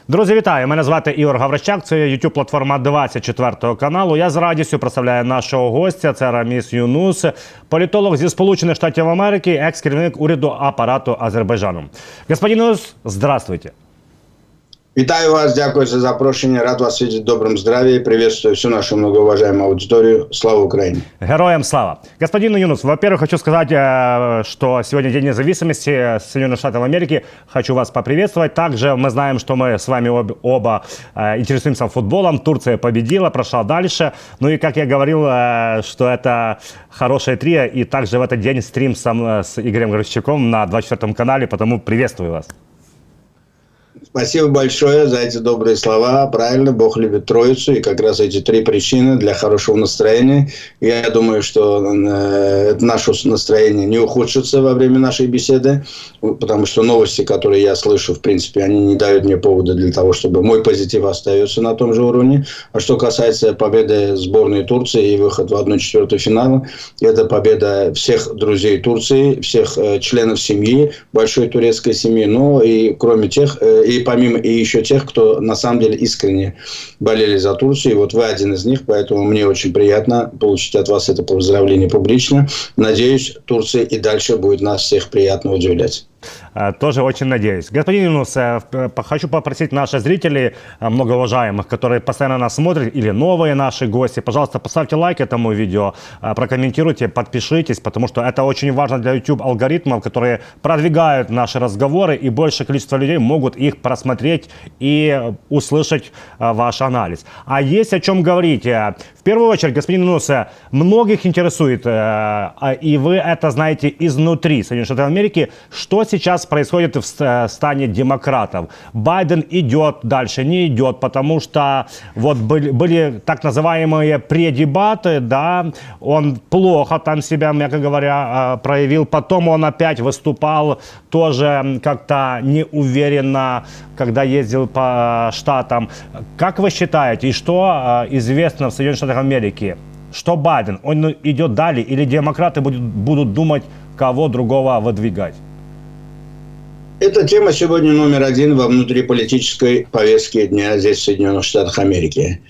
Друзі, вітаю! Мене звати Ігор Гаврищак, це YouTube-платформа 24 каналу. Я з радістю представляю нашого гостя, це Раміс Юнус, політолог зі Сполучених Штатів Америки, екс-керівник уряду апарату Азербайджану. Господин Юнус, здравствуйте! Вітаю вас, дякую за запрошення. Рад вас видеть в добром здравии. Приветствую всю нашу многоуважаемую аудиторию. Слава Украине! Героям слава! Господин Юнус, во-первых, хочу сказать, что сегодня День независимости Соединенных Штатов Америки. Хочу вас поприветствовать. Также мы знаем, что мы с вами оба интересуемся футболом. Турция победила, прошла дальше. Ну и, как я говорил, что это хорошее трио. И также в этот день стрим с Игорем Гаврищаком на 24 канале, потому приветствую вас. Спасибо большое за эти добрые слова. Правильно, Бог любит Троицу. И как раз эти три причины для хорошего настроения. Я думаю, что наше настроение не ухудшится во время нашей беседы. Потому что новости, которые я слышу, в принципе, они не дают мне повода для того, чтобы мой позитив остается на том же уровне. А что касается победы сборной Турции и выход в 1/4 финала, это победа всех друзей Турции, всех членов семьи, большой турецкой семьи. Ну и кроме тех... И помимо и еще тех, кто на самом деле искренне болели за Турцию. И вот вы один из них, поэтому мне очень приятно получить от вас это поздравление публично. Надеюсь, Турция и дальше будет нас всех приятно удивлять. Тоже очень надеюсь. Господин Юнус, хочу попросить наших зрителей, многоуважаемых, которые постоянно нас смотрят, или новые наши гости, пожалуйста, поставьте лайк этому видео, прокомментируйте, подпишитесь, потому что это очень важно для YouTube алгоритмов, которые продвигают наши разговоры, и большее количество людей могут их просмотреть и услышать ваш анализ. А есть о чем говорить. В первую очередь, господин Юнус, многих интересует, и вы это знаете изнутри Соединенных Штатов Америки, что сейчас происходит в стане демократов. Байден идет дальше, не идет, потому что вот были так называемые предебаты, да, он плохо там себя, мягко говоря, проявил. Потом он опять выступал тоже как-то неуверенно, когда ездил по штатам. Как вы считаете, и что известно в Соединенных Штатах Америки? Что Байден, он идет далее, или демократы будут думать, кого другого выдвигать? Эта тема сегодня номер один во внутриполитической повестке дня здесь, в Соединенных Штатах Америки.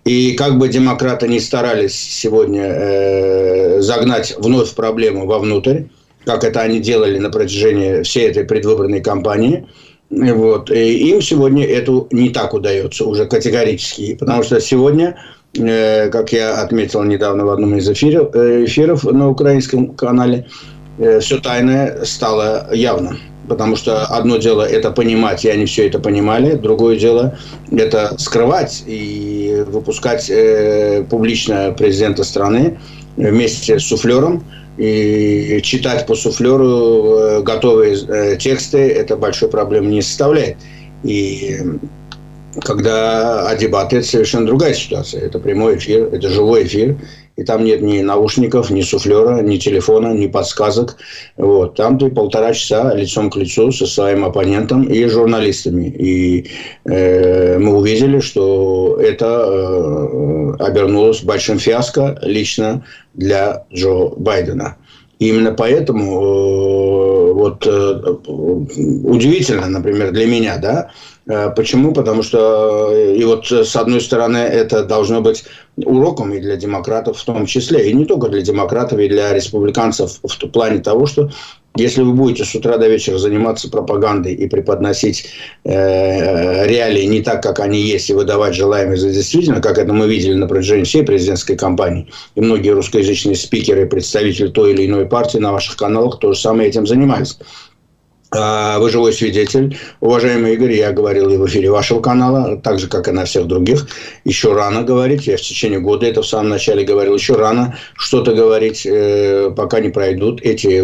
И как бы демократы ни старались сегодня загнать вновь проблему вовнутрь, как это они делали на протяжении всей этой предвыборной кампании, вот, и им сегодня это не так удается уже категорически. Потому что сегодня, как я отметил недавно в одном из эфиров на украинском канале, все тайное стало явным. Потому что одно дело это понимать, и они все это понимали. Другое дело это скрывать и выпускать публично президента страны вместе с суфлером. И читать по суфлеру готовые тексты, это большой проблемы не составляет. И когда дебаты, это совершенно другая ситуация. Это прямой эфир, это живой эфир. И там нет ни наушников, ни суфлера, ни телефона, ни подсказок. Вот. Там ты 1,5 часа лицом к лицу со своим оппонентом и журналистами. И мы увидели, что это обернулось большим фиаско лично для Джо Байдена. И именно поэтому удивительно, например, для меня, да, почему? Потому что, и вот с одной стороны, это должно быть уроком и для демократов в том числе, и не только для демократов, и для республиканцев в плане того, что если вы будете с утра до вечера заниматься пропагандой и преподносить реалии не так, как они есть, и выдавать желаемое за действительно, как это мы видели на протяжении всей президентской кампании, и многие русскоязычные спикеры, представители той или иной партии на ваших каналах тоже самое этим занимались. Вы живой свидетель. Уважаемый Игорь, я говорил и в эфире вашего канала, так же, как и на всех других. Еще рано говорить. Я в течение года это в самом начале говорил. Еще рано что-то говорить, пока не пройдут эти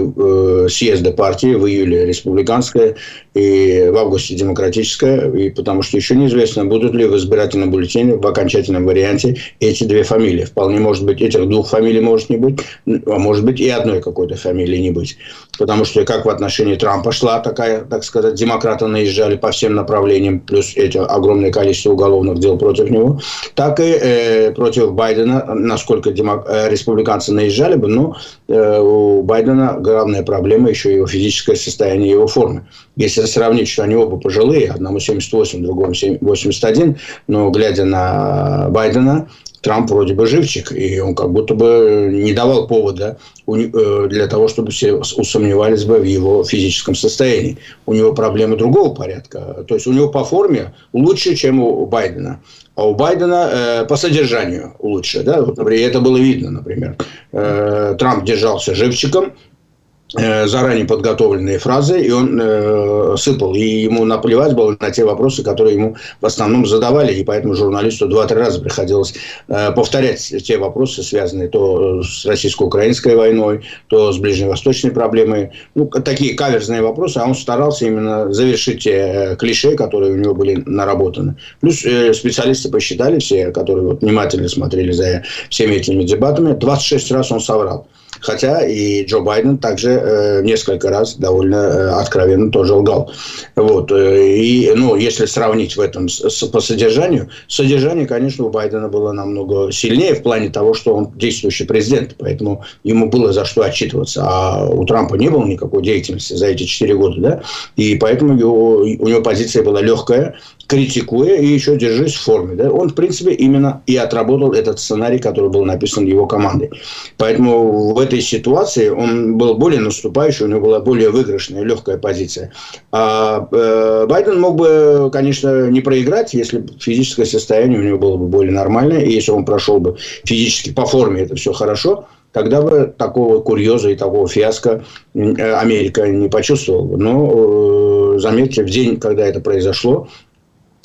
съезды партии в июле республиканская и в августе демократическая. И потому что еще неизвестно, будут ли в избирательном бюллетене в окончательном варианте эти две фамилии. Вполне может быть, этих двух фамилий может не быть, а может быть и одной какой-то фамилии не быть. Потому что как в отношении Трампа шла такая, так сказать, демократы наезжали по всем направлениям, плюс это огромное количество уголовных дел против него, так и против Байдена, насколько республиканцы наезжали бы, но у Байдена главная проблема еще его физическое состояние, его формы. Если сравнить, что они оба пожилые, одному 78, другому 81, но глядя на Байдена, Трамп вроде бы живчик, и он как будто бы не давал повода для того, чтобы все усомневались бы в его физическом состоянии. У него проблемы другого порядка. То есть у него по форме лучше, чем у Байдена. А у Байдена по содержанию лучше. Да? Вот, например, это было видно, например. Трамп держался живчиком, заранее подготовленные фразы, и он сыпал. И ему наплевать было на те вопросы, которые ему в основном задавали. И поэтому журналисту 2-3 раза приходилось повторять те вопросы, связанные то с российско-украинской войной, то с ближневосточной проблемой. Ну, такие каверзные вопросы. А он старался именно завершить те клише, которые у него были наработаны. Плюс специалисты посчитали, все, которые вот внимательно смотрели за всеми этими дебатами, 26 раз он соврал. Хотя и Джо Байден также несколько раз довольно откровенно тоже лгал. Вот. И, ну, если сравнить в этом по содержанию, содержание, конечно, у Байдена было намного сильнее в плане того, что он действующий президент, поэтому ему было за что отчитываться. А у Трампа не было никакой деятельности за эти 4 года, да, и поэтому у него позиция была легкая, критикуя и еще держись в форме. Да? Он, в принципе, именно и отработал этот сценарий, который был написан его командой. Поэтому в этой ситуации он был более наступающий, у него была более выигрышная, легкая позиция. А Байден мог бы, конечно, не проиграть, если физическое состояние у него было бы более нормальное, и если он прошел бы физически по форме, это все хорошо, тогда бы такого курьеза и такого фиаско Америка не почувствовала бы. Но, заметьте, в день, когда это произошло,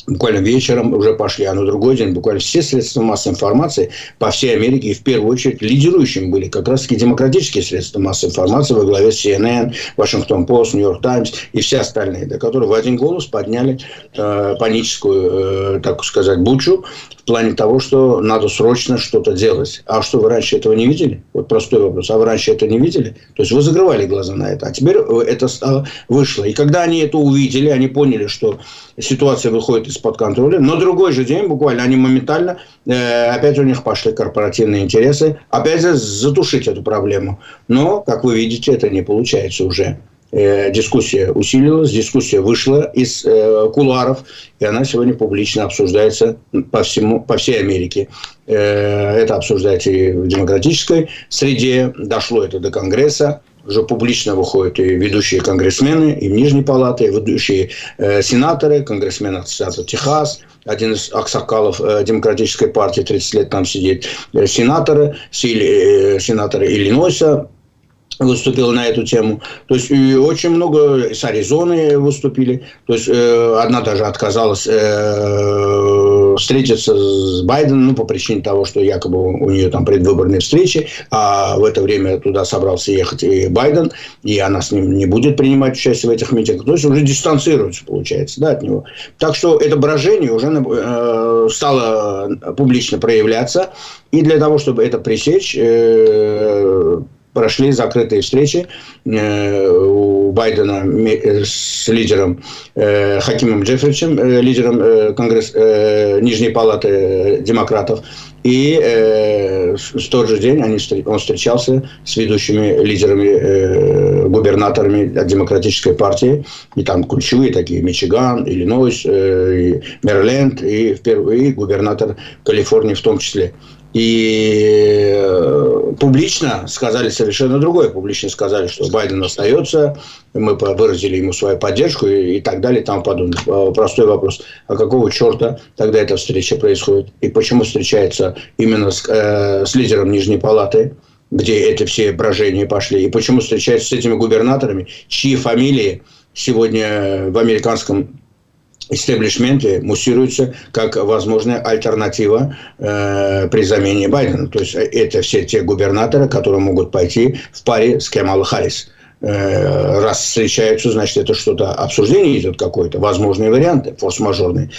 буквально вечером уже пошли, а на другой день буквально все средства массовой информации по всей Америке, и в первую очередь лидирующими были как раз-таки демократические средства массовой информации во главе с CNN, Washington Post, New York Times и все остальные, да, которые в один голос подняли паническую, так сказать, бучу в плане того, что надо срочно что-то делать. А что, вы раньше этого не видели? Вот простой вопрос. А вы раньше это не видели? То есть вы закрывали глаза на это, а теперь это вышло. И когда они это увидели, они поняли, что ситуация выходит из-под контроля. Но другой же день, буквально, они моментально, опять у них пошли корпоративные интересы, опять же затушить эту проблему. Но, как вы видите, это не получается уже. Дискуссия усилилась, дискуссия вышла из кулуаров, и она сегодня публично обсуждается по всей Америке. Это обсуждается и в демократической среде, дошло это до Конгресса. Уже публично выходят и ведущие конгрессмены, и в Нижней Палате, и ведущие сенаторы, конгрессмен от штата Техас, один из аксакалов Демократической партии, 30 лет там сидит, сенаторы Иллинойса выступил на эту тему. То есть, и очень много с Аризоны выступили. То есть, одна даже отказалась встретиться с Байденом, ну, по причине того, что якобы у нее там предвыборные встречи, а в это время туда собрался ехать и Байден, и она с ним не будет принимать участие в этих митингах. То есть, уже дистанцируется, получается, да, от него. Так что это брожение уже стало публично проявляться. И для того, чтобы это пресечь, прошли закрытые встречи у Байдена с лидером Хакимом Джеффричем, лидером Нижней Палаты демократов. И в тот же день он встречался с ведущими лидерами, губернаторами от Демократической партии. И там ключевые такие: Мичиган, Иллинойс, Мэриленд и губернатор Калифорнии в том числе. И публично сказали совершенно другое. Публично сказали, что Байден остается, мы выразили ему свою поддержку и так далее, и тому подобное. Простой вопрос: а какого черта тогда эта встреча происходит? И почему встречается именно с лидером Нижней Палаты, где это все брожения пошли? И почему встречается с этими губернаторами, чьи фамилии сегодня в американском истеблишменте муссируется как возможная альтернатива при замене Байдена. То есть это все те губернаторы, которые могут пойти в паре с Камалой Харрис. Раз встречаются, значит, это что-то, обсуждение идет какое-то, возможные варианты, форс-мажорные.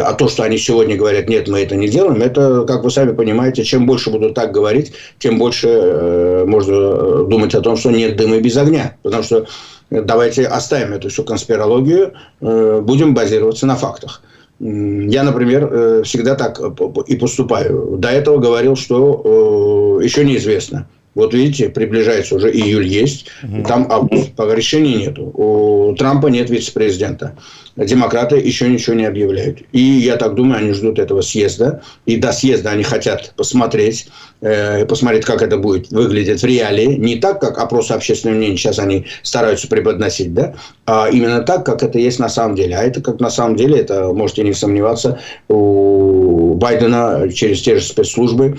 А то, что они сегодня говорят: нет, мы это не делаем, это, как вы сами понимаете, чем больше будут так говорить, тем больше можно думать о том, что нет дыма без огня. Потому что давайте оставим эту всю конспирологию, будем базироваться на фактах. Я, например, всегда так и поступаю. До этого говорил, что еще неизвестно. Вот видите, приближается уже июль есть, там август, пока решения нету. У Трампа нет вице-президента. Демократы еще ничего не объявляют. И я так думаю, они ждут этого съезда. И до съезда они хотят посмотреть, как это будет выглядеть в реалии. Не так, как опросы общественного мнения сейчас они стараются преподносить, да? А именно так, как это есть на самом деле. А это как на самом деле, это можете не сомневаться, у Байдена через те же спецслужбы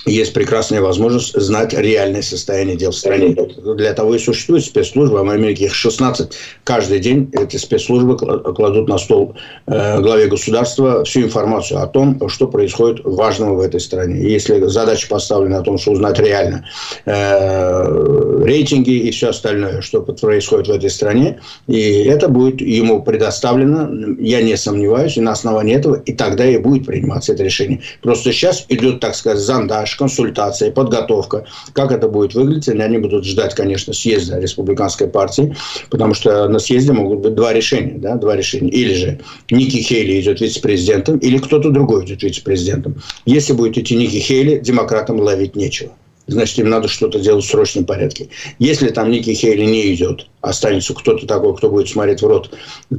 есть прекрасная возможность знать реальное состояние дел в стране. Для того и существуют спецслужбы. В Америке их 16. Каждый день эти спецслужбы кладут на стол главе государства всю информацию о том, что происходит важного в этой стране. И если задача поставлена о том, что узнать реально рейтинги и все остальное, что происходит в этой стране, и это будет ему предоставлено, я не сомневаюсь, и на основании этого и тогда и будет приниматься это решение. Просто сейчас идет, так сказать, зондаж, консультация, подготовка. Как это будет выглядеть? Они будут ждать, конечно, съезда республиканской партии, потому что на съезде могут быть два решения. Да? Два решения. Или же Ники Хейли идет вице-президентом, или кто-то другой идет вице-президентом. Если будет идти Ники Хейли, демократам ловить нечего. Значит, им надо что-то делать в срочном порядке. Если там Ники Хейли не идет, останется кто-то такой, кто будет смотреть в рот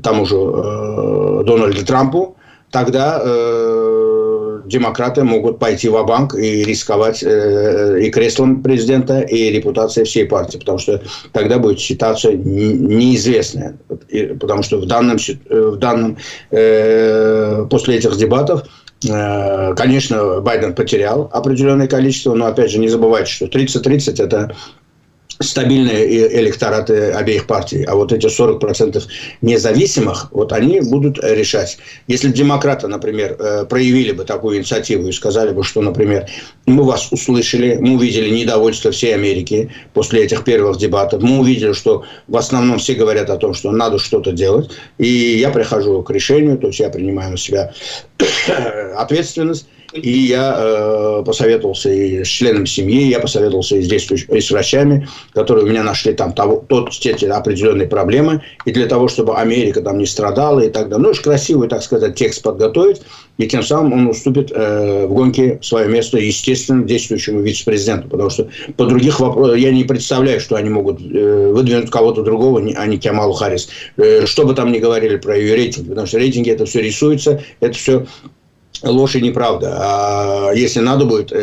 тому же Дональду Трампу, тогда демократы могут пойти ва-банк и рисковать и креслом президента, и репутацией всей партии, потому что тогда будет ситуация неизвестная. Потому что после этих дебатов, конечно, Байден потерял определенное количество, но, опять же, не забывайте, что 30-30 – это стабильные электораты обеих партий. А вот эти 40% независимых, вот они будут решать. Если демократы, например, проявили бы такую инициативу и сказали бы, что, например, мы вас услышали, мы увидели недовольство всей Америки после этих первых дебатов, мы увидели, что в основном все говорят о том, что надо что-то делать, и я прихожу к решению, то есть я принимаю на себя ответственность. И я посоветовался и с членами семьи, я посоветовался и с врачами, которые у меня нашли там те определенные проблемы. И для того, чтобы Америка там не страдала и так далее. Ну, уж красивый, так сказать, текст подготовить. И тем самым он уступит в гонке свое место, естественно, действующему вице-президенту. Потому что по других вопросам я не представляю, что они могут выдвинуть кого-то другого, а не Камалу Харрис. Что бы там ни говорили про ее рейтинг. Потому что рейтинги это все рисуется, это все ложь и неправда. А если надо будет,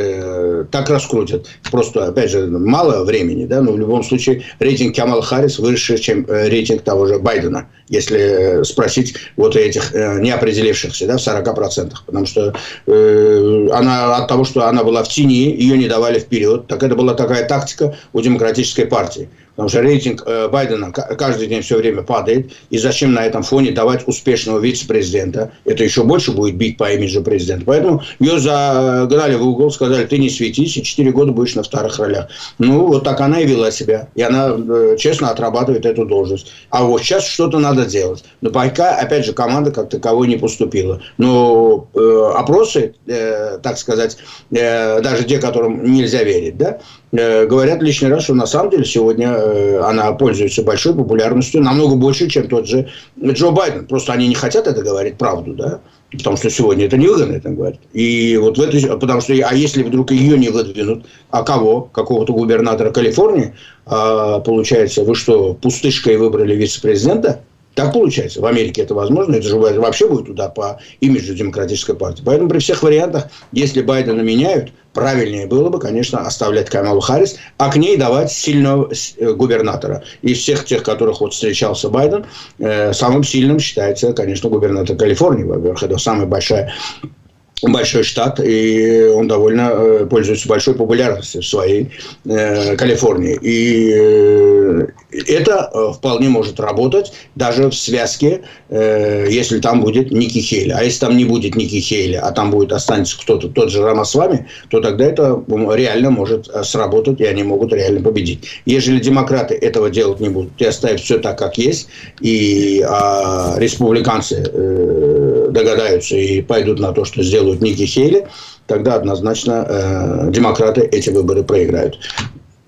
так раскрутят. Просто, опять же, мало времени, да, но в любом случае рейтинг Камалы Харрис выше, чем рейтинг того же Байдена, если спросить вот этих неопределившихся, да, в 40%. Потому что она от того, что она была в тени, ее не давали вперед. Так это была такая тактика у демократической партии. Потому что рейтинг Байдена каждый день все время падает. И зачем на этом фоне давать успешного вице-президента? Это еще больше будет бить по имиджу президента. Поэтому ее загнали в угол, сказали, ты не светись, и 4 года будешь на вторых ролях. Ну, вот так она и вела себя. И она честно отрабатывает эту должность. А вот сейчас что-то надо делать. Но пока, опять же, команда как таковой не поступила. Но опросы, так сказать, даже те, которым нельзя верить, да, говорят лишний раз, что на самом деле сегодня она пользуется большой популярностью, намного больше, чем тот же Джо Байден. Просто они не хотят это говорить правду, да? Потому что сегодня это невыгодно это говорить. И вот потому что, а если вдруг ее не выдвинут, а кого? Какого-то губернатора Калифорнии? Получается, вы что, пустышкой выбрали вице-президента? Так получается. В Америке это возможно. Это же вообще будет удар по имиджу демократической партии. Поэтому при всех вариантах, если Байдена меняют, правильнее было бы, конечно, оставлять Камалу Харрис, а к ней давать сильного губернатора. Из всех тех, которых вот встречался Байден, самым сильным считается, конечно, губернатор Калифорнии. Во-первых, это самая большой штат, и он довольно пользуется большой популярностью в своей Калифорнии. И это вполне может работать даже в связке, если там будет Ники Хейли. А если там не будет Ники Хейли, а там останется кто-то, тот же Рамасвами, то тогда это реально может сработать, и они могут реально победить. Ежели демократы этого делать не будут, и оставят все так, как есть, и республиканцы догадаются и пойдут на то, что сделают Ники Хейли, тогда однозначно демократы эти выборы проиграют.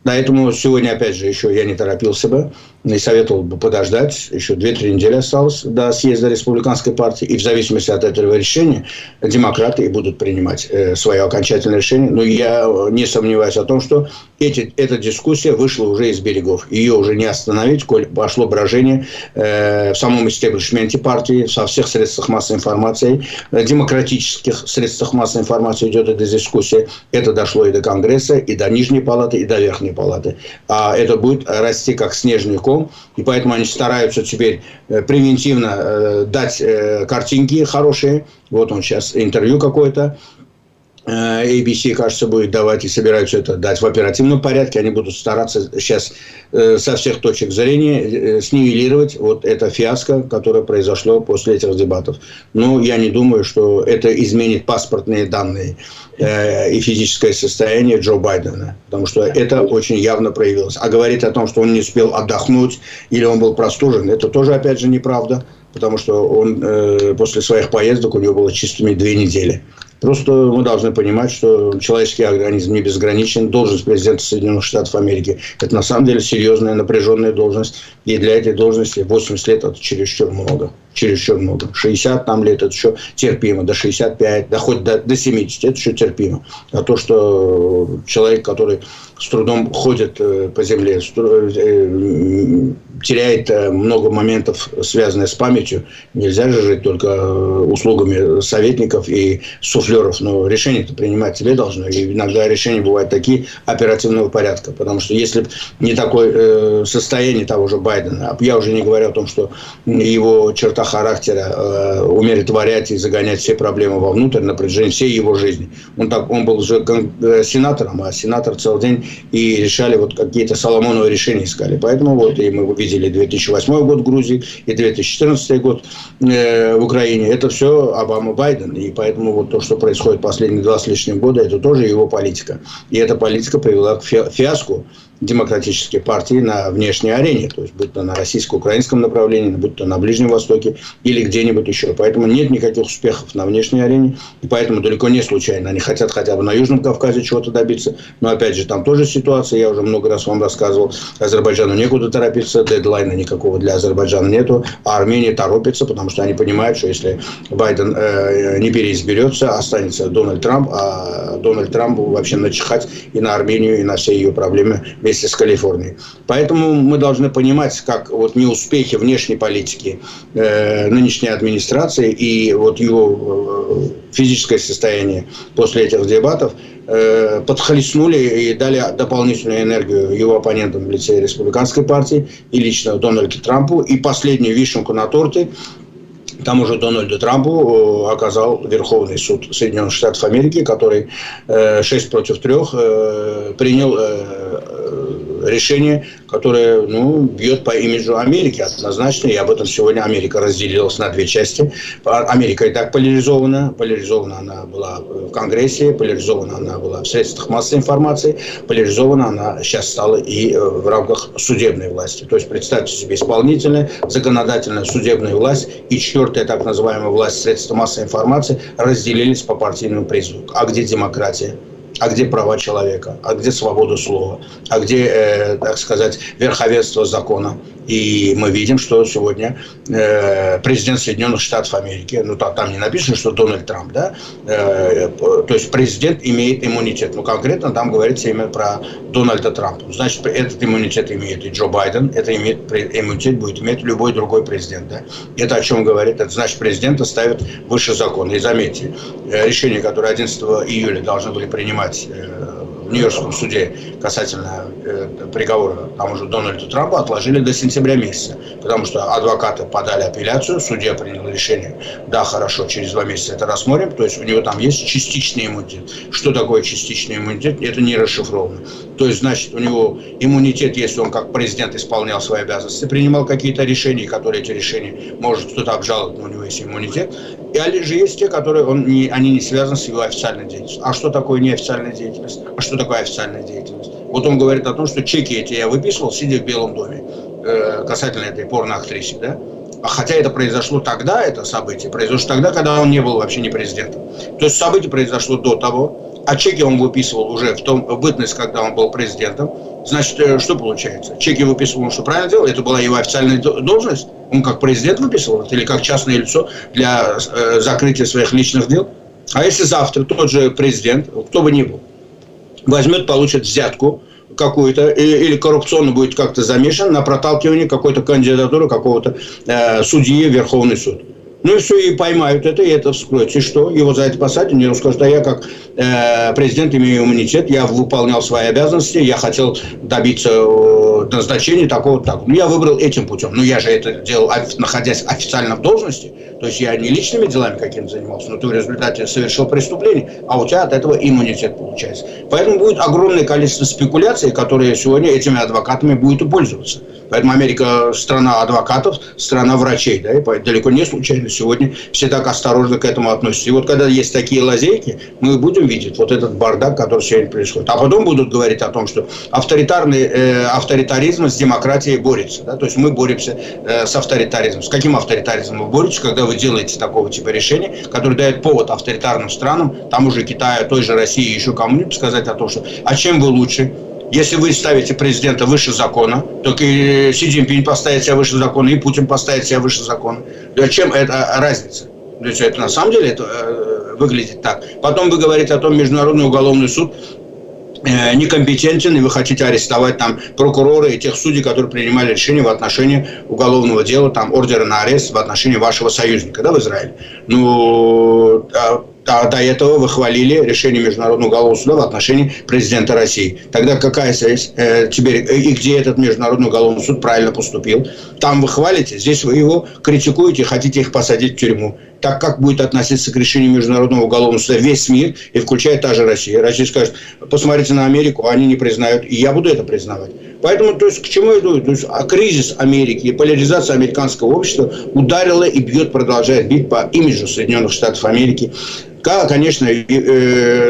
Поэтому сегодня, опять же, еще я не торопился бы. и советовал бы подождать. Еще 2-3 недели осталось до съезда республиканской партии. И в зависимости от этого решения демократы и будут принимать свое окончательное решение. Но я не сомневаюсь о том, что эта дискуссия вышла уже из берегов. Ее уже не остановить, коль пошло брожение в самом истеблишменте партии, со всех средствах массовой информации, демократических средствах массовой информации идет эта дискуссия. Это дошло и до Конгресса, и до Нижней палаты, и до Верхней палаты. А это будет расти как снежный ком. И поэтому они стараются теперь превентивно дать картинки хорошие. Вот он сейчас интервью какое-то ABC, кажется, будет давать, и собираются это дать в оперативном порядке. Они будут стараться сейчас со всех точек зрения снивелировать вот это фиаско, которое произошло после этих дебатов. Но я не думаю, что это изменит паспортные данные и физическое состояние Джо Байдена, потому что это очень явно проявилось. А говорить о том, что он не успел отдохнуть или он был простужен, это тоже, опять же, неправда, потому что он после своих поездок, у него было чистыми 2 недели. Просто мы должны понимать, что человеческий организм не безграничен. Должность президента Соединенных Штатов Америки – это на самом деле серьезная, напряженная должность. И для этой должности 80 лет – это чересчур много. Чересчур много. 60 там лет – это еще терпимо. До 65, да хоть до 70 – это еще терпимо. А то, что человек, который с трудом ходит по земле, теряет много моментов, связанных с памятью, нельзя же жить только услугами советников и суфлеров. Но решение-то принимать тебе должно. И иногда решения бывают такие оперативного порядка. Потому что если не такое состояние того же Байдена, я уже не говорю о том, что его черта характера умиротворять и загонять все проблемы вовнутрь на протяжении всей его жизни. Он был уже сенатором, а сенатор целый день и решали вот какие-то Соломоновы решения искали. Поэтому вот и мы видели 2008 год в Грузии и 2014 год в Украине. Это все Обама-Байден. И поэтому вот то, что происходит последние 2 с лишним года, это тоже его политика. И эта политика привела к фиаско демократической партии на внешней арене, то есть будь то на российско-украинском направлении, будь то на Ближнем Востоке или где-нибудь еще. Поэтому нет никаких успехов на внешней арене, и поэтому далеко не случайно они хотят хотя бы на Южном Кавказе чего-то добиться. Но опять же, там тоже ситуация, я уже много раз вам рассказывал, Азербайджану некуда торопиться, дедлайна никакого для Азербайджана нету, а Армения торопится, потому что они понимают, что если Байден не переизберется, останется Дональд Трамп, а Дональд Трампу вообще начихать и на Армению, и на все ее проблемы вместе с Калифорнией. Поэтому мы должны понимать, как вот неуспехи внешней политики нынешней администрации и вот его физическое состояние после этих дебатов подхлестнули и дали дополнительную энергию его оппонентам в лице республиканской партии и лично Дональду Трампу. И последнюю вишенку на торте тому же Дональду Трампу оказал Верховный суд Соединенных Штатов Америки, который 6 против 3 принял решение, которое бьет по имиджу Америки однозначно. И об этом сегодня Америка разделилась на 2 части. Америка и так поляризована. Поляризована она была в Конгрессе, поляризована она была в средствах массовой информации, поляризована она сейчас стала и в рамках судебной власти. То есть представьте себе исполнительная, законодательная, судебная власть и 4-я так называемая власть средств массовой информации разделились по партийному признаку. А где демократия? А где права человека? А где свобода слова? А где, так сказать, верховенство закона? И мы видим, что сегодня президент Соединенных Штатов Америки, там не написано, что Дональд Трамп, да, то есть президент имеет иммунитет. Конкретно там говорится именно про Дональда Трампа. Значит, этот иммунитет имеет и Джо Байден, этот иммунитет будет иметь любой другой президент. Да? Это о чем говорит? Это значит, президента ставят выше закона. И заметьте, решение, которое 11 июля должны были принимать в Нью-Йоркском суде касательно приговора тому же Дональду Трампу, отложили до сентября месяца. Потому что адвокаты подали апелляцию, судья принял решение. Да, хорошо, через 2 месяца это рассмотрим. То есть у него там есть частичный иммунитет. Что такое частичный иммунитет? Это не расшифровано. То есть, значит, у него иммунитет, если он как президент исполнял свои обязанности, принимал какие-то решения, которые эти решения может кто-то обжаловать, но у него есть иммунитет. И же есть те, которые они не связаны с его официальной деятельностью. А что такое неофициальная деятельность? А что такое официальная деятельность? Вот он говорит о том, что чеки эти я выписывал, сидя в Белом доме, касательно этой порно-актрисы, да? А хотя это произошло тогда, это событие произошло тогда, когда он не был вообще не президентом. То есть событие произошло до того, а чеки он выписывал уже в бытность, когда он был президентом, Значит, что получается? Чеки выписывал, он что правильно делал? Это была его официальная должность? Он как президент выписывал это или как частное лицо для закрытия своих личных дел? А если завтра тот же президент, кто бы ни был, возьмет, получит взятку какую-то или коррупционно будет как-то замешан на проталкивание какой-то кандидатуры какого-то судьи в Верховный суд. Ну и все, и поймают это, и это вскроется. И что? Его за это посадят? Нет, он скажет, а я как президент имею иммунитет, я выполнял свои обязанности, я хотел добиться назначения такого-то. Так. Ну, я выбрал этим путем. Но я же это делал, находясь официально в должности. То есть я не личными делами какими-то занимался, но ты в результате совершил преступление, а у тебя от этого иммунитет получается. Поэтому будет огромное количество спекуляций, которые сегодня этими адвокатами будут и пользоваться. Поэтому Америка – страна адвокатов, страна врачей. Да, и далеко не случайно сегодня все так осторожно к этому относятся. И вот когда есть такие лазейки, мы будем видеть вот этот бардак, который сегодня происходит. А потом будут говорить о том, что авторитаризм с демократией борется. Да? То есть мы боремся с авторитаризмом. С каким авторитаризмом вы боретесь, когда вы делаете такого типа решения, которое дает повод авторитарным странам, тому же Китаю, той же России, еще кому-нибудь сказать о том, что а чем вы лучше? Если вы ставите президента выше закона, то и Си Цзиньпинь поставит себя выше закона, и Путин поставит себя выше закона. Чем это разница? То есть это на самом деле это выглядит так. Потом вы говорите о том, Международный уголовный суд некомпетентен, и вы хотите арестовать там прокурора и тех судей, которые принимали решение в отношении уголовного дела, там ордера на арест в отношении вашего союзника, да, в Израиле. Ну, до этого вы хвалили решение Международного уголовного суда в отношении президента России. Тогда какая связь теперь, и где этот Международный уголовный суд правильно поступил? Там вы хвалите, здесь вы его критикуете, хотите их посадить в тюрьму. Так как будет относиться к решению Международного уголовного суда весь мир, и включая та же Россия. Россия скажет, посмотрите на Америку, они не признают, и я буду это признавать. Поэтому, то есть, к чему я иду? То есть, кризис Америки и поляризация американского общества ударила и бьет, продолжает бить по имиджу Соединенных Штатов Америки. Конечно,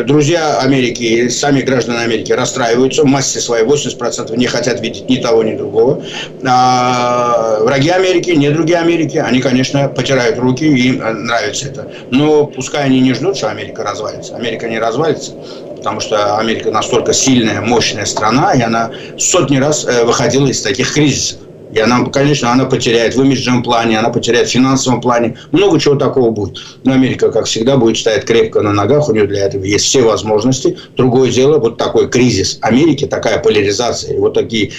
друзья Америки и сами граждане Америки расстраиваются, в массе своей 80% не хотят видеть ни того, ни другого. А враги Америки, недруги Америки, они, конечно, потирают руки, и им нравится это. Но пускай они не ждут, что Америка развалится. Америка не развалится, потому что Америка настолько сильная, мощная страна, и она сотни раз выходила из таких кризисов. И она, конечно, она потеряет в имиджевом плане, она потеряет в финансовом плане. Много чего такого будет. Но Америка, как всегда, будет стоять крепко на ногах. У нее для этого есть все возможности. Другое дело, вот такой кризис Америки, такая поляризация, и вот такие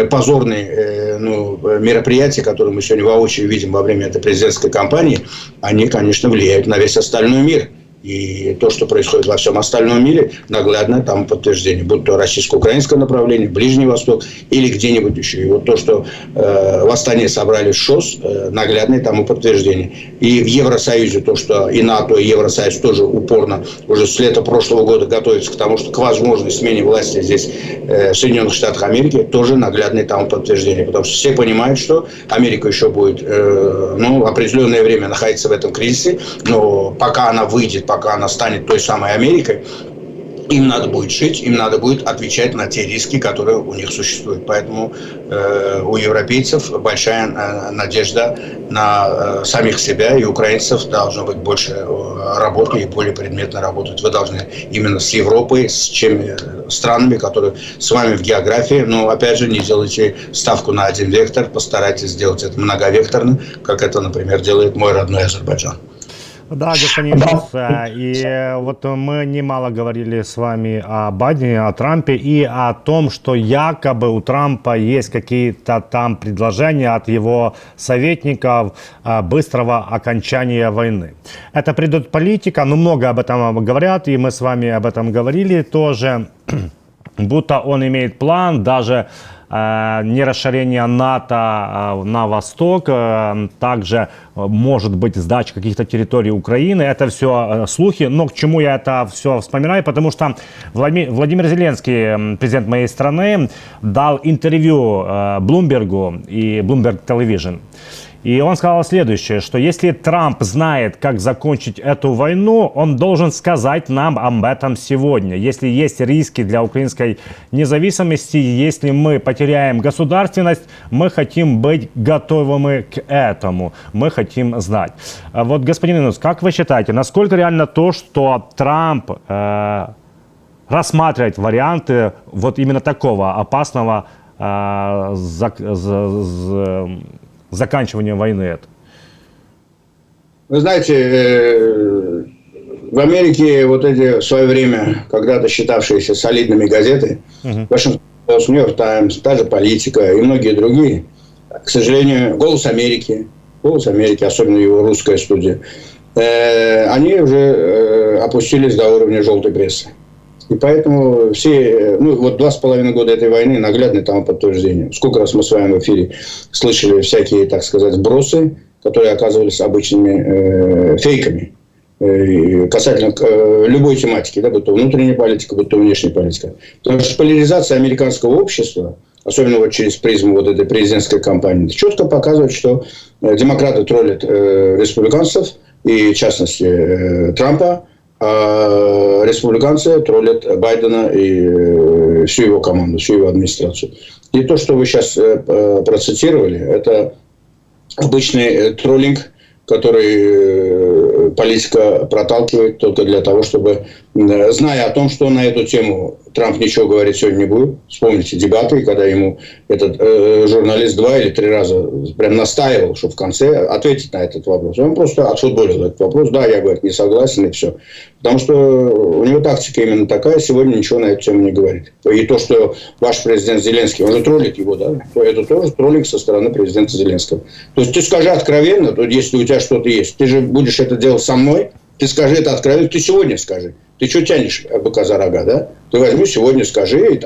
позорные мероприятия, которые мы сегодня воочию видим во время этой президентской кампании, они, конечно, влияют на весь остальной мир. И то, что происходит во всем остальном мире, наглядное тому подтверждение. Будь то российско-украинское направление, Ближний Восток или где-нибудь еще. И вот то, что в Астане собрали ШОС, наглядное тому подтверждение. И в Евросоюзе то, что и НАТО, и Евросоюз тоже упорно уже с лета прошлого года готовится к тому, что к возможной смене власти здесь в Соединенных Штатах Америки, тоже наглядное тому подтверждение. Потому что все понимают, что Америка еще будет определенное время находиться в этом кризисе, но пока она выйдет, пока она станет той самой Америкой, им надо будет жить, им надо будет отвечать на те риски, которые у них существуют. Поэтому у европейцев большая надежда на самих себя, и украинцев должно быть больше работы и более предметно работать. Вы должны именно с Европой, с странами, которые с вами в географии, но опять же не делайте ставку на один вектор, постарайтесь сделать это многовекторно, как это, например, делает мой родной Азербайджан. Да, господин Нус, и вот мы немало говорили с вами о Байдене, о Трампе и о том, что якобы у Трампа есть какие-то там предложения от его советников быстрого окончания войны. Это предполитика, но много об этом говорят, и мы с вами об этом говорили тоже, будто он имеет план даже не расширение НАТО на восток, также может быть сдача каких-то территорий Украины. Это все слухи, но к чему я это все вспоминаю, потому что Владимир Зеленский, президент моей страны, дал интервью Блумбергу и Bloomberg Television. И он сказал следующее, что если Трамп знает, как закончить эту войну, он должен сказать нам об этом сегодня. Если есть риски для украинской независимости, если мы потеряем государственность, мы хотим быть готовыми к этому. Мы хотим знать. Вот, господин Инус, как вы считаете, насколько реально то, что Трамп рассматривать варианты вот именно такого опасного заканчивания войны? Вы знаете, в Америке вот эти в свое время когда-то считавшиеся солидными газеты, Washington Post, New York Times, та же «Политика» и многие другие, к сожалению, «Голос Америки», особенно его русская студия, они уже опустились до уровня желтой прессы. И поэтому все, вот 2,5 года этой войны наглядное тому подтверждение. Сколько раз мы с вами в эфире слышали всякие, так сказать, сбросы, которые оказывались обычными фейками касательно любой тематики, да, будь то внутренняя политика, будь то внешняя политика. Потому что поляризация американского общества, особенно вот через призму вот этой президентской кампании, четко показывает, что демократы троллят республиканцев, и в частности Трампа, а республиканцы троллят Байдена и всю его команду, всю его администрацию. И то, что вы сейчас процитировали, это обычный троллинг, который политика проталкивает только для того, чтобы, зная о том, что на эту тему Трамп ничего говорить сегодня не будет. Вспомните дебаты, когда ему этот журналист 2 или 3 раза прям настаивал, чтобы в конце ответить на этот вопрос. Он просто отфутболил этот вопрос. Да, я, говорит, не согласен, и все. Потому что у него тактика именно такая, сегодня ничего на эту тему не говорит. И то, что ваш президент Зеленский, он же троллит его, да, то это тоже троллинг со стороны президента Зеленского. То есть ты скажи откровенно, то если у тебя что-то есть, ты же будешь это делать со мной, ты скажи это откровенно, ты сегодня скажи. Ты что тянешь быка за рога, да? Ты возьми сегодня, скажи,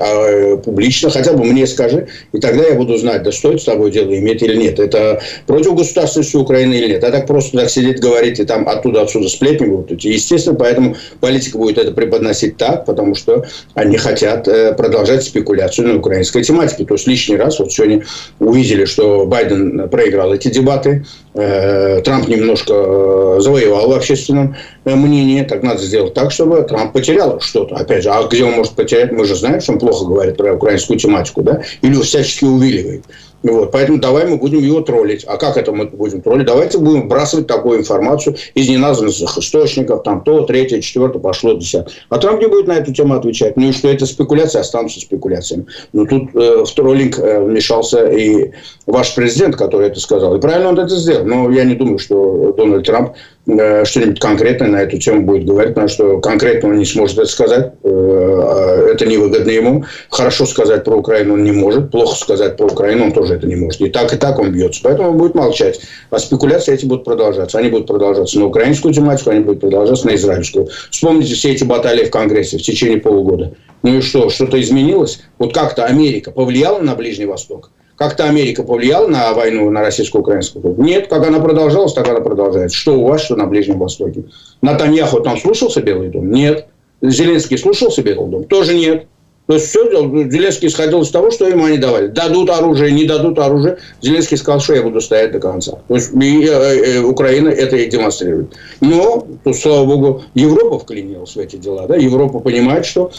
публично, хотя бы мне скажи, и тогда я буду знать, да стоит с тобой дело иметь или нет. Это против государственности Украины или нет. А так просто так сидеть, говорить, и там оттуда-отсюда сплетни будут идти. Естественно, поэтому политика будет это преподносить так, потому что они хотят продолжать спекуляцию на украинской тематике. То есть лишний раз, вот сегодня увидели, что Байден проиграл эти дебаты, Трамп немножко завоевал в общественном мнении, так надо сделать так, чтобы Трамп потерял что-то. Опять же, а где он может потерять? Мы же знаем, что он плохо говорит про украинскую тематику, да? Или всячески увиливает. Вот. Поэтому давай мы будем его троллить. А как это мы будем троллить? Давайте будем вбрасывать такую информацию из неназванных источников, там то, третье, четвертое, пошло, десятое. А Трамп не будет на эту тему отвечать. Ну и что это спекуляции останутся спекуляциями. Но тут в троллинг вмешался и ваш президент, который это сказал. И правильно он это сделал. Но я не думаю, что Дональд Трамп что-нибудь конкретное на эту тему будет говорить, потому что конкретно он не сможет это сказать. Это невыгодно ему. Хорошо сказать про Украину он не может. Плохо сказать про Украину он тоже это не может. И так он бьется. Поэтому он будет молчать. А спекуляции эти будут продолжаться. Они будут продолжаться на украинскую тематику, они будут продолжаться на израильскую. Вспомните все эти баталии в Конгрессе в течение полугода. Ну и что? Что-то изменилось? Вот как-то Америка повлияла на Ближний Восток? Как-то Америка повлияла на войну, на российско-украинскую? Нет, как она продолжалась, так она продолжается. Что у вас, что на Ближнем Востоке? Натаньяху там слушался Белый дом? Нет. Зеленский слушался Белый дом? Тоже нет. То есть все, Зеленский исходил из того, что ему они давали. Дадут оружие, не дадут оружие. Зеленский сказал, что я буду стоять до конца. То есть Украина это и демонстрирует. Но, тут, слава богу, Европа вклинилась в эти дела. Да? Европа понимает, что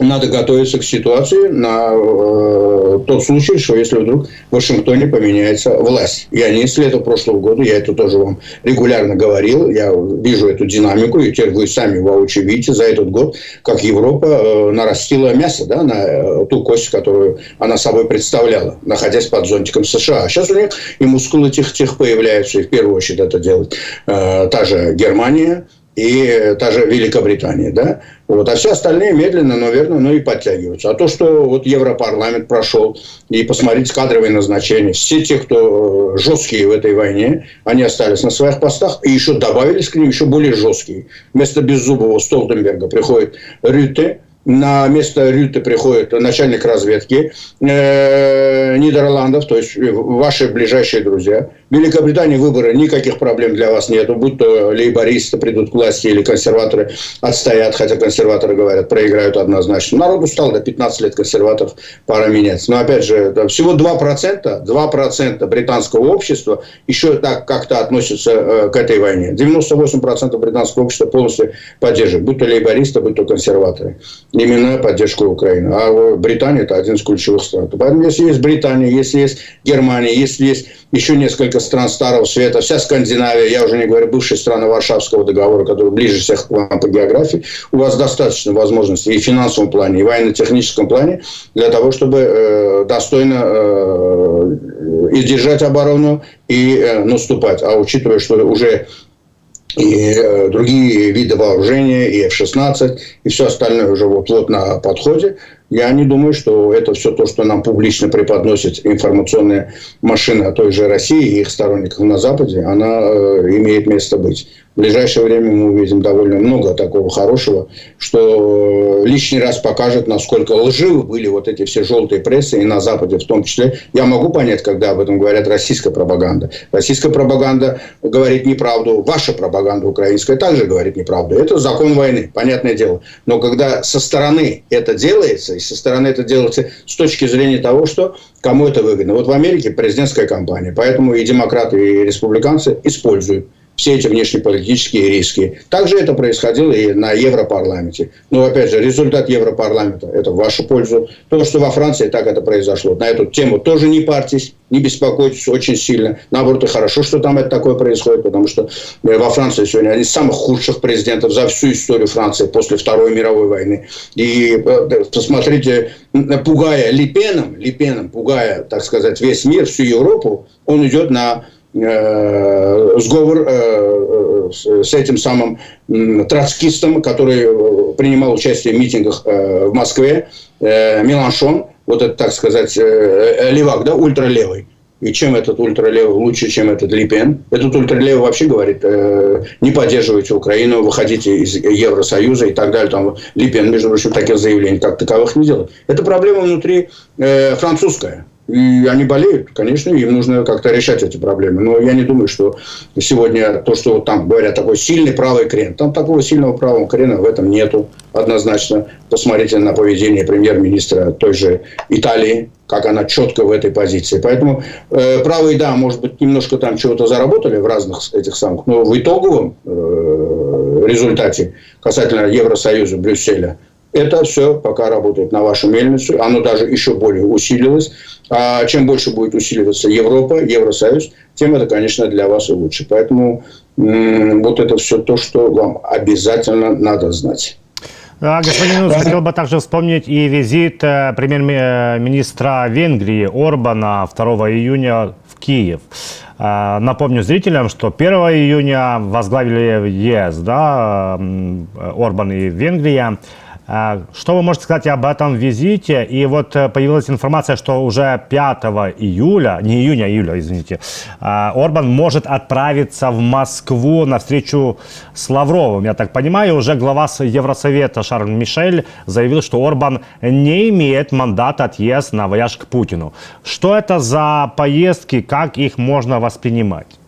надо готовиться к ситуации на тот случай, что если вдруг в Вашингтоне поменяется власть. Я не с лета прошлого года, я это тоже вам регулярно говорил, я вижу эту динамику, и теперь вы сами воочию видите за этот год, как Европа нарастила мясо, да, на ту кость, которую она собой представляла, находясь под зонтиком США. А сейчас у них и мускулы тех появляются, и в первую очередь это делает та же Германия, и та же Великобритания, да, вот, а все остальные медленно, но верно, и подтягиваются. А то, что вот Европарламент прошел, и посмотрите кадровые назначения, все те, кто жесткие в этой войне, они остались на своих постах, и еще добавились к ним еще более жесткие. Вместо Беззубова Столтенберга приходит Рютте, на место Рютте приходит начальник разведки Нидерландов, то есть ваши ближайшие друзья. В Великобритании выборы, никаких проблем для вас нет. Будь то лейбористы придут к власти или консерваторы отстоят, хотя консерваторы говорят, проиграют однозначно. Народ устал, до 15 лет консерваторов пора меняться. Но опять же, всего 2% британского общества еще так как-то относятся к этой войне. 98% британского общества полностью поддерживают, будь то лейбористы, будь то консерваторы. именно поддержку Украины. А Британия – это один из ключевых стран. Поэтому, если есть Британия, если есть Германия, если есть еще несколько стран Старого Света, вся Скандинавия, я уже не говорю, бывшие страны Варшавского договора, которые ближе всех к вам по географии, у вас достаточно возможностей и в финансовом плане, и в военно-техническом плане для того, чтобы достойно и держать оборону, и наступать. А учитывая, что уже и другие виды вооружения, и F-16, и все остальное уже вот на подходе, я не думаю, что это все то, что нам публично преподносит информационная машина той же России и их сторонников на Западе, она имеет место быть. В ближайшее время мы увидим довольно много такого хорошего, что лишний раз покажет, насколько лживы были вот эти все желтые прессы, и на Западе в том числе. Я могу понять, когда об этом говорят российская пропаганда. Российская пропаганда говорит неправду, ваша пропаганда украинская также говорит неправду. Это закон войны, понятное дело. Но когда со стороны это делается, и со стороны это делается с точки зрения того, что кому это выгодно. Вот в Америке президентская кампания, поэтому и демократы, и республиканцы используют все эти внешнеполитические риски. Также это происходило и на Европарламенте. Но, опять же, результат Европарламента – это в вашу пользу. То, что во Франции так это произошло. На эту тему тоже не парьтесь, не беспокойтесь очень сильно. Наоборот, и хорошо, что там это такое происходит, потому что во Франции сегодня один из самых худших президентов за всю историю Франции после Второй мировой войны. И посмотрите, пугая Ле-Пеном, пугая, так сказать, весь мир, всю Европу, он идет на сговор с этим самым троцкистом, который принимал участие в митингах в Москве, Меланшон, вот это, так сказать, левак, да, ультралевый. И чем этот ультралевый лучше, чем этот Ле Пен? Этот ультралевый вообще говорит, не поддерживайте Украину, выходите из Евросоюза и так далее. Там Ле Пен, между прочим, таких заявлений как таковых не делает. Это проблема внутри французская. И они болеют, конечно, им нужно как-то решать эти проблемы. Но я не думаю, что сегодня то, что там говорят, такой сильный правый крен. Там такого сильного правого крена в этом нету однозначно. Посмотрите на поведение премьер-министра той же Италии, как она четко в этой позиции. Поэтому правые, да, может быть, немножко там чего-то заработали в разных этих самых, но в итоговом результате касательно Евросоюза, Брюсселя, это все пока работает на вашу мельницу. Оно даже еще более усилилось. А чем больше будет усиливаться Европа, Евросоюз, тем это, конечно, для вас и лучше. Поэтому вот это все то, что вам обязательно надо знать. Господин Янус, хотел бы также вспомнить и визит премьер-министра Венгрии Орбана 2 июня в Киев. Напомню зрителям, что 1 июня возглавили ЕС, да, Орбан и Венгрия. Что вы можете сказать об этом визите? И вот появилась информация, что уже 5 июля, не июня, а июля, извините, Орбан может отправиться в Москву на встречу с Лавровым. Я так понимаю, уже глава Евросовета Шарль Мишель заявил, что Орбан не имеет мандата от ЕС на вояж к Путину. Что это за поездки, как их можно воспринимать?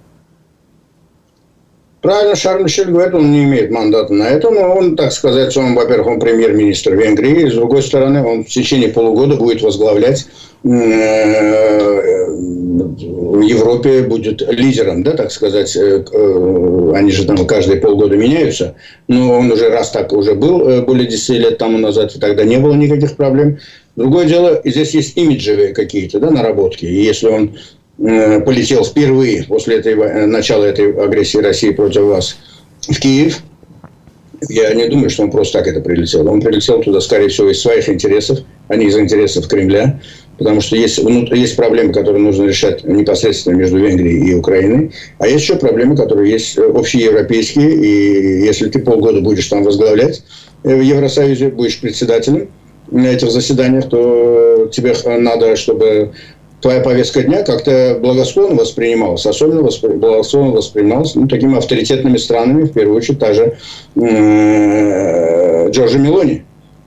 Правильно, Шарль Мишель говорит, он не имеет мандата на это, но он, так сказать, он, во-первых, он премьер-министр Венгрии, с другой стороны, он в течение полугода будет возглавлять в Европе, будет лидером, да, так сказать, они же там каждые полгода меняются, но он уже раз так уже был, более 10 лет тому назад, и тогда не было никаких проблем. Другое дело, здесь есть имиджевые какие-то, да, наработки, и если он полетел впервые после начала этой агрессии России против вас в Киев, я не думаю, что он просто так это прилетел. Он прилетел туда, скорее всего, из своих интересов, а не из интересов Кремля. Потому что есть проблемы, которые нужно решать непосредственно между Венгрией и Украиной. А есть еще проблемы, которые есть общеевропейские. И если ты полгода будешь там возглавлять в Евросоюзе, будешь председателем на этих заседаниях, то тебе надо, чтобы твоя повестка дня как-то благосклонно воспринималась. Особенно благосклонно воспринималась такими авторитетными странами, в первую очередь, та же Джорджа Мелони,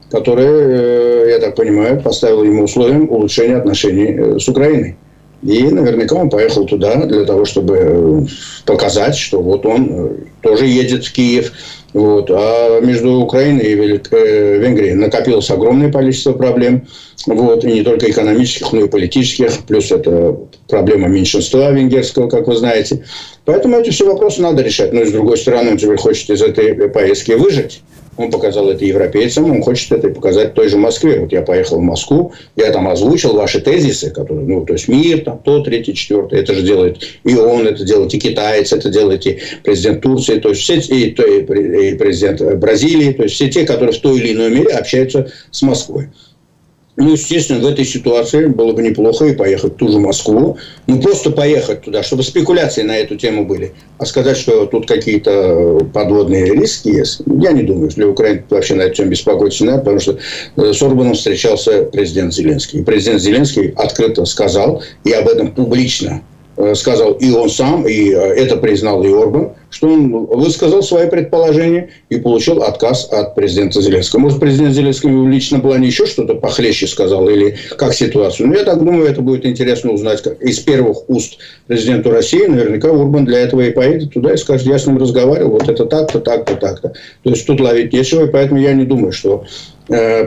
которая, я так понимаю, поставила ему условием улучшения отношений с Украиной. И наверняка он поехал туда для того, чтобы показать, что вот он тоже едет в Киев. Вот. А между Украиной и Венгрией накопилось огромное количество проблем. Вот. И не только экономических, но и политических. Плюс это проблема меньшинства венгерского, как вы знаете. Поэтому эти все вопросы надо решать. Но и с другой стороны, он теперь хочет из этой поездки выжить. он показал это европейцам, он хочет это показать той же Москве. Вот я поехал в Москву, я там озвучил ваши тезисы, которые, ну, то есть мир, там, то, третье, четвертое, это же делает и он, это делает и китаец, это делает и президент Турции, то есть все, и президент Бразилии, то есть все те, которые в той или иной мере общаются с Москвой. Ну, естественно, в этой ситуации было бы неплохо и поехать в ту же Москву. Ну, просто поехать туда, чтобы спекуляции на эту тему были. А сказать, что тут какие-то подводные риски есть, я не думаю. Для Украины вообще на эту тему беспокоиться не надо, потому что с Орбаном встречался президент Зеленский. И президент Зеленский открыто сказал, и об этом публично сказал и он сам, и это признал и Орбан, что он высказал свои предположения и получил отказ от президента Зеленского. Может, президент Зеленский в личном плане еще что-то похлеще сказал, или как ситуацию. Но я так думаю, это будет интересно узнать из первых уст президенту России. Наверняка Орбан для этого и поедет туда и скажет, я с ним разговаривал, вот это так-то, так-то, так-то. То есть тут ловить нечего, и поэтому я не думаю, что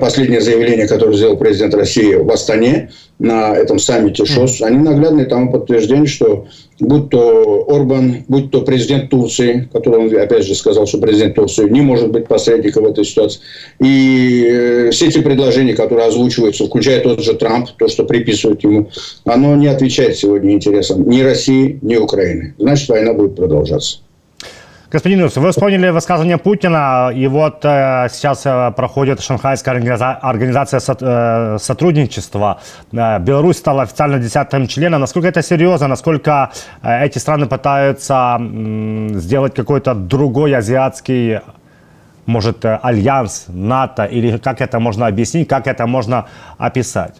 последнее заявление, которое сделал президент России в Астане на этом саммите ШОС, они наглядные тому подтверждение, что будь то Орбан, будь то президент Турции, который он опять же сказал, что президент Турции не может быть посредником в этой ситуации, и все эти предложения, которые озвучиваются, включая тот же Трамп, то, что приписывают ему, оно не отвечает сегодня интересам ни России, ни Украины. Значит, война будет продолжаться. Господин Юнус, вы вспомнили высказывание Путина, и вот сейчас проходит Шанхайская организация сотрудничества. Беларусь стала официально 10-м членом. Насколько это серьезно? Насколько эти страны пытаются сделать какой-то другой азиатский, может, альянс, НАТО? Или как это можно объяснить, как это можно описать?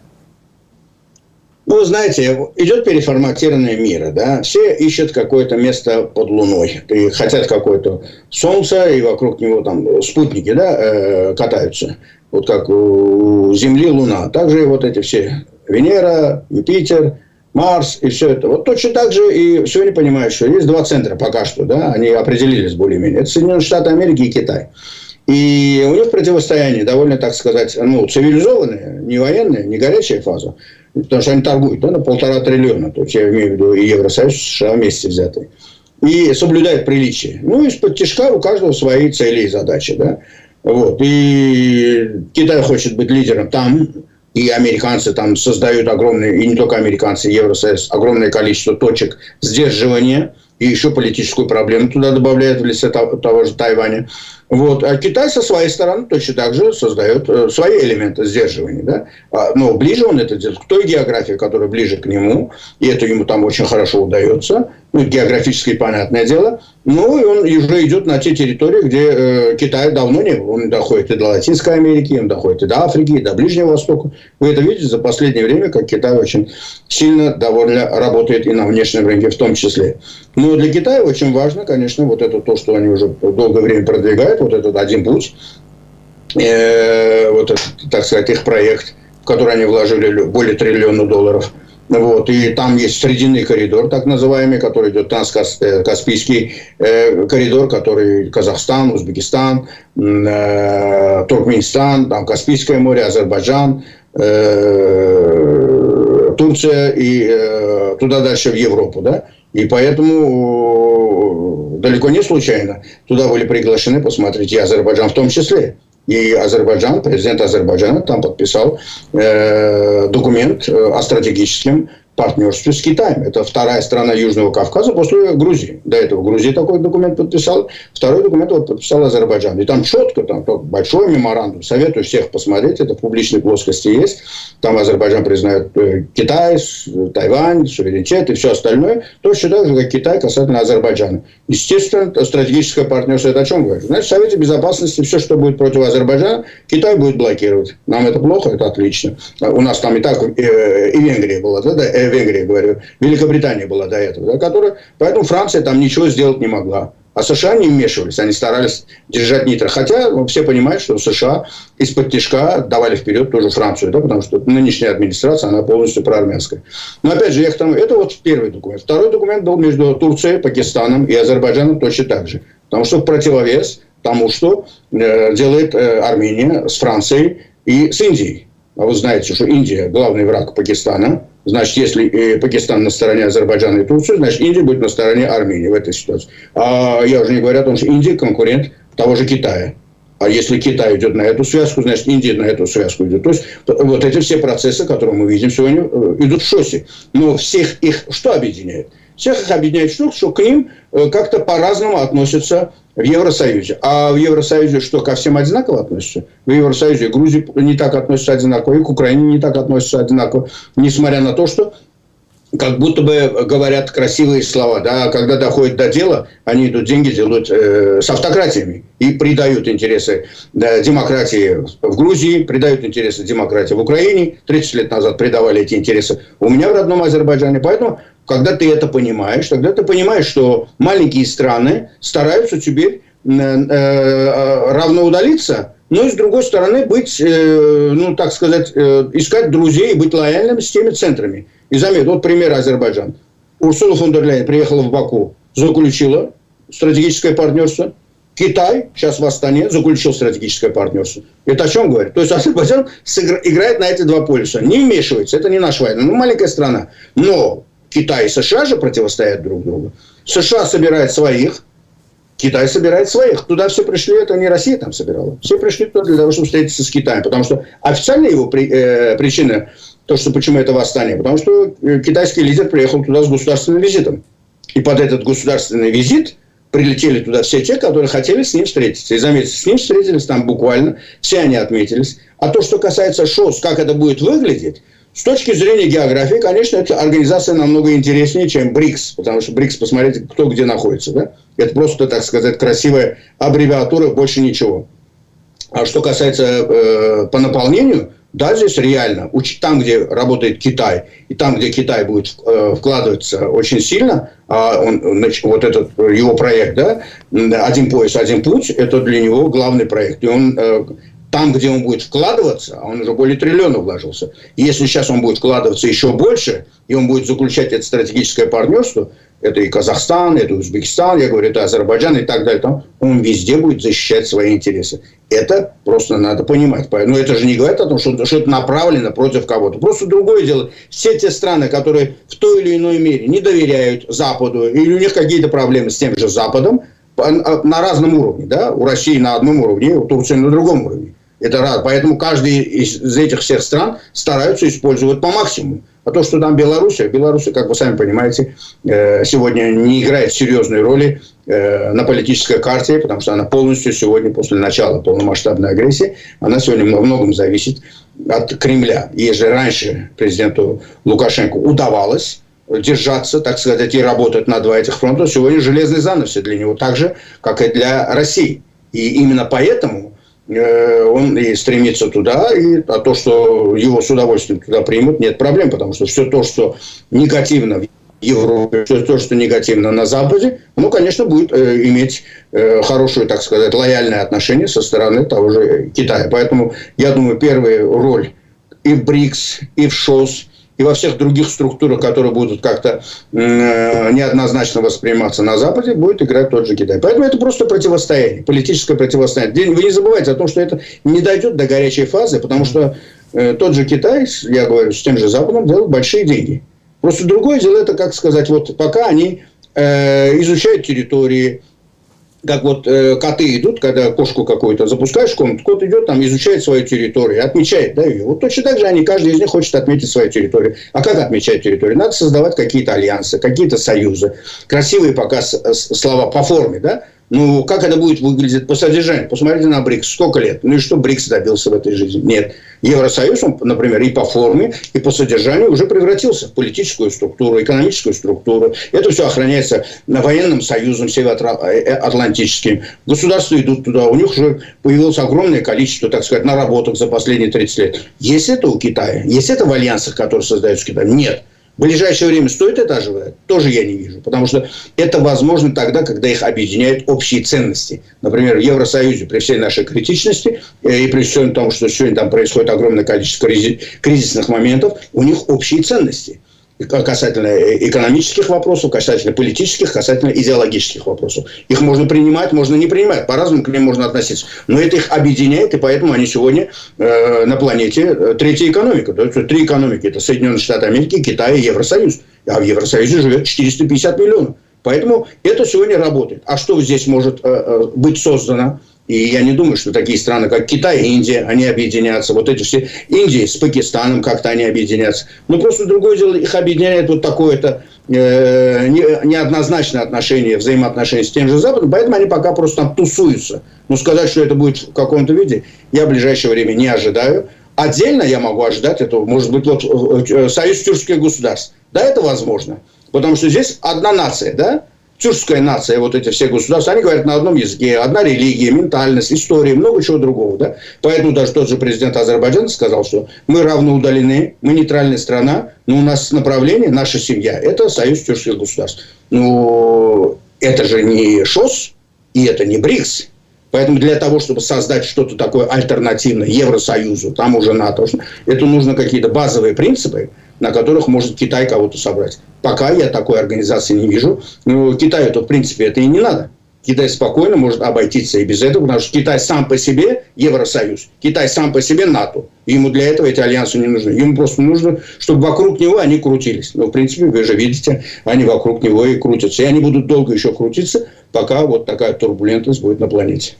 Ну, вы знаете, идет переформатирование мира, да, все ищут какое-то место под Луной, и хотят какое-то Солнце, и вокруг него там спутники, да, катаются, вот как у Земли Луна, также вот эти все Венера, Юпитер, Марс и все это. Вот точно так же и сегодня понимают, что есть два центра пока что, да, они определились более-менее, это Соединенные Штаты Америки и Китай. И у них противостояние довольно, так сказать, ну, цивилизованное, не военное, не горячая фаза. Потому что они торгуют, да, на 1,5 триллиона. То есть, я имею в виду и Евросоюз, и США вместе взятые. И соблюдают приличие. Ну, из-под тишка у каждого свои цели и задачи, да. Вот. И Китай хочет быть лидером там. И американцы там создают огромные, и не только американцы, и Евросоюз, огромное количество точек сдерживания. И еще политическую проблему туда добавляют в лице того же Тайваня. Вот. А Китай со своей стороны точно так же создает свои элементы сдерживания. Да? Но ближе он это делает к той географии, которая ближе к нему. И это ему там очень хорошо удается. Ну, географически понятное дело. Ну, и он уже идет на те территории, где Китай давно не был. Он доходит и до Латинской Америки, он доходит и до Африки, и до Ближнего Востока. Вы это видите за последнее время, как Китай очень сильно довольно работает и на внешнем рынке в том числе. Но для Китая очень важно, конечно, вот это то, что они уже долгое время продвигают, вот этот один путь, вот этот, так сказать, их проект, в который они вложили более $1 триллиона. Вот, и там есть срединный коридор, так называемый, который идет Транскаспийский коридор, который Казахстан, Узбекистан, Туркменистан, там Каспийское море, Азербайджан, Турция и туда дальше в Европу, да. И поэтому далеко не случайно туда были приглашены, посмотрите, и Азербайджан в том числе. И Азербайджан, президент Азербайджана там подписал документ о стратегическом партнерстве с Китаем. Это вторая страна Южного Кавказа после Грузии. До этого Грузия такой документ подписала. Второй документ подписал Азербайджан. И там четко, там большой меморандум. Советую всех посмотреть. Это в публичной плоскости есть. Там Азербайджан признает Китай, Тайвань, суверенитет и все остальное. Точно так же, как Китай касательно Азербайджана. Естественно, стратегическое партнерство это о чем говорит? Значит, в Совете Безопасности все, что будет против Азербайджана, Китай будет блокировать. Нам это плохо, это отлично. У нас там и так и Венгрия была, да, Венгрия, говорю, Великобритания была до этого, да, которая, поэтому Франция там ничего сделать не могла. А США не вмешивались, они старались держать нейтраль. Хотя все понимают, что США из-под тишка давали вперед тоже Францию, да, потому что нынешняя администрация, она полностью проармянская. Но опять же, это вот первый документ. Второй документ был между Турцией, Пакистаном и Азербайджаном точно так же. Потому что в противовес тому, что делает Армения с Францией и с Индией. А вы знаете, что Индия главный враг Пакистана. Значит, если Пакистан на стороне Азербайджана и Турции, значит, Индия будет на стороне Армении в этой ситуации. А я уже не говорю о том, что Индия конкурент того же Китая. А если Китай идет на эту связку, значит, Индия на эту связку идет. То есть, вот эти все процессы, которые мы видим сегодня, идут в шоссе. Но всех их что объединяет? Всех их объединяет что к ним как-то по-разному относятся в Евросоюзе. А в Евросоюзе что, ко всем одинаково относятся? В Евросоюзе Грузия не так относится одинаково, и к Украине не так относится одинаково. Несмотря на то, что как будто бы говорят красивые слова, да, а когда доходит до дела, они идут деньги делают с автократиями и предают интересы демократии в Грузии, предают интересы демократии в Украине. 30 лет назад предавали эти интересы у меня в родном Азербайджане. Поэтому, когда ты это понимаешь, тогда ты понимаешь, что маленькие страны стараются теперь равноудалиться, но и с другой стороны быть, ну так сказать, искать друзей и быть лояльным с теми центрами. И заметь, вот пример Азербайджан. Урсула фон дер Ляйен приехала в Баку, заключила стратегическое партнерство. Китай сейчас в Астане заключил стратегическое партнерство. Это о чем говорит? То есть Азербайджан играет на эти два полюса. Не вмешивается, это не наша война. Ну, маленькая страна. Но Китай и США же противостоят друг другу. США собирает своих, Китай собирает своих. Туда все пришли, это не Россия там собирала. Все пришли туда для того, чтобы встретиться с Китаем. Потому что официальная его причина, то, что почему это восстание, потому что китайский лидер приехал туда с государственным визитом. И под этот государственный визит прилетели туда все те, которые хотели с ним встретиться. И заметьте, с ним встретились там буквально, все они отметились. А то, что касается ШОС, как это будет выглядеть, с точки зрения географии, конечно, эта организация намного интереснее, чем БРИКС. Потому что БРИКС, посмотрите, кто где находится. Да? Это просто, так сказать, красивая аббревиатура, больше ничего. А что касается по наполнению, да, здесь реально, там, где работает Китай, и там, где Китай будет вкладываться очень сильно, вот этот его проект, да, «Один пояс, один путь», это для него главный проект. И он там, где он будет вкладываться, а он уже более триллиона вложился, и если сейчас он будет вкладываться еще больше, и он будет заключать это стратегическое партнерство, это и Казахстан, это Узбекистан, я говорю, это Азербайджан и так далее, там, он везде будет защищать свои интересы. Это просто надо понимать. Но это же не говорит о том, что это направлено против кого-то. Просто другое дело. Все те страны, которые в той или иной мере не доверяют Западу, или у них какие-то проблемы с тем же Западом, на разном уровне. Да? У России на одном уровне, у Турции на другом уровне. Это раз. Поэтому каждый из этих всех стран стараются использовать по максимуму. А то, что там Белоруссия, как вы сами понимаете, сегодня не играет серьезной роли на политической карте, потому что она полностью сегодня, после начала полномасштабной агрессии, она сегодня во многом зависит от Кремля. И если раньше президенту Лукашенко удавалось держаться, так сказать, и работать на два этих фронта, сегодня железный занавес для него так же, как и для России. И именно поэтому он и стремится туда, а то, что его с удовольствием туда примут, нет проблем, потому что все то, что негативно в Европе, все то, что негативно на Западе, ну, конечно, будет иметь хорошее, так сказать, лояльное отношение со стороны того же Китая. Поэтому, я думаю, первая роль и в БРИКС, и в ШОС, и во всех других структурах, которые будут как-то неоднозначно восприниматься на Западе, будет играть тот же Китай. Поэтому это просто противостояние, политическое противостояние. Вы не забывайте о том, что это не дойдет до горячей фазы, потому что тот же Китай, я говорю, с тем же Западом делает большие деньги. Просто другое дело, это, как сказать, вот пока они изучают территории, как вот коты идут, когда кошку какую-то запускаешь в комнату, кот идет там, изучает свою территорию, отмечает, да, ее. Вот точно так же они, каждый из них хочет отметить свою территорию. А как отмечать территорию? Надо создавать какие-то альянсы, какие-то союзы. Красивые пока слова по форме, да? Ну, как это будет выглядеть по содержанию? Посмотрите на БРИКС. Сколько лет? Ну, и что БРИКС добился в этой жизни? Нет. Евросоюз, он, например, и по форме, и по содержанию уже превратился в политическую структуру, экономическую структуру. Это все охраняется военным союзом североатлантическим. Государства идут туда. У них уже появилось огромное количество, так сказать, наработок за последние 30 лет. Есть это у Китая? Есть это в альянсах, которые создаются Китаем? Нет. В ближайшее время стоит это ожидать? Тоже я не вижу. Потому что это возможно тогда, когда их объединяют общие ценности. Например, в Евросоюзе при всей нашей критичности и при всем том, что сегодня там происходит огромное количество кризисных моментов, у них общие ценности. Касательно экономических вопросов, касательно политических, касательно идеологических вопросов. Их можно принимать, можно не принимать. По-разному к ним можно относиться. Но это их объединяет, и поэтому они сегодня на планете третья экономика. То есть, три экономики. Это Соединенные Штаты Америки, Китай и Евросоюз. А в Евросоюзе живет 450 миллионов. Поэтому это сегодня работает. А что здесь может быть создано? И я не думаю, что такие страны, как Китай и Индия, они объединятся. Вот эти все Индии с Пакистаном как-то они объединятся. Но просто другое дело, их объединяет вот такое-то неоднозначное отношение, взаимоотношения с тем же Западом, поэтому они пока просто там тусуются. Но сказать, что это будет в каком-то виде, я в ближайшее время не ожидаю. Отдельно я могу ожидать этого, может быть, вот Союз тюркских государств. Да, это возможно. Потому что здесь одна нация, да? Тюркская нация, вот эти все государства, они говорят на одном языке, одна религия, ментальность, история, много чего другого, да? Поэтому даже тот же президент Азербайджана сказал, что мы равно удалены, мы нейтральная страна, но у нас направление, наша семья, это Союз тюркских государств. Ну, это же не ШОС, и это не БРИКС. Поэтому для того, чтобы создать что-то такое альтернативное Евросоюзу, там уже НАТО, это нужно какие-то базовые принципы, на которых может Китай кого-то собрать. Пока я такой организации не вижу. Но Китаю-то, в принципе, это и не надо. Китай спокойно может обойтись и без этого, потому что Китай сам по себе Евросоюз, Китай сам по себе НАТО. Ему для этого эти альянсы не нужны. Ему просто нужно, чтобы вокруг него они крутились. Но, в принципе, вы же видите, они вокруг него и крутятся. И они будут долго еще крутиться, пока вот такая турбулентность будет на планете.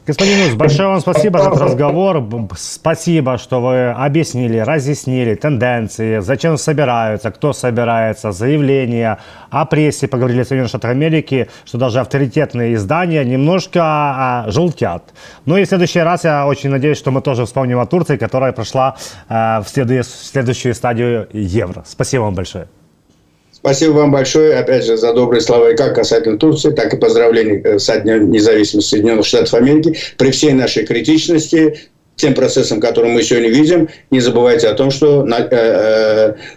Господин Нус, большое вам спасибо за этот разговор. Спасибо, что вы объяснили, разъяснили тенденции, зачем собираются, кто собирается, заявления о прессе, поговорили о Соединенных Штатах Америки, что даже авторитетные издания немножко желтят. Ну и в следующий раз я очень надеюсь, что мы тоже вспомним о Турции, которая прошла в следующую стадию евро. Спасибо вам большое. Спасибо вам большое, опять же, за добрые слова и как касательно Турции, так и поздравления со Днем независимости Соединенных Штатов Америки. При всей нашей критичности, тем процессам, которые мы сегодня видим, не забывайте о том, что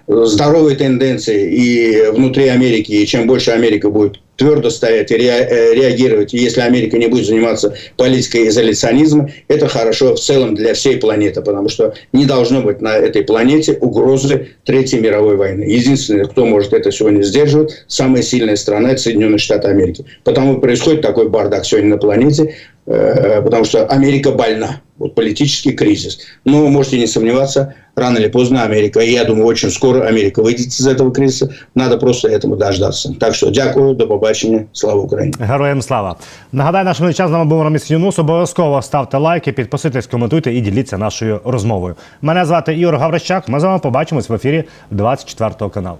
здоровые тенденции и внутри Америки, и чем больше Америка будет твердо стоять и реагировать, и если Америка не будет заниматься политикой изоляционизма, это хорошо в целом для всей планеты, потому что не должно быть на этой планете угрозы Третьей мировой войны. Единственное, кто может это сегодня сдерживать, самая сильная страна – это Соединенные Штаты Америки. Потому происходит такой бардак сегодня на планете, потому что Америка больна. Вот политический кризис. Но можете не сомневаться, рано или поздно Америка, и я думаю, очень скоро Америка выйдет из этого кризиса. Надо просто этому дождаться. Так що дякую, до побачення. Слава Україні. Героям слава. Нагадаю, нашим глядачам, з нами був Раміс Юнус. Обов'язково ставте лайки, підписуйтесь, коментуйте і діліться нашою розмовою. Мене звати Ігор Гаврищак. Ми з вами побачимось в ефірі 24 каналу.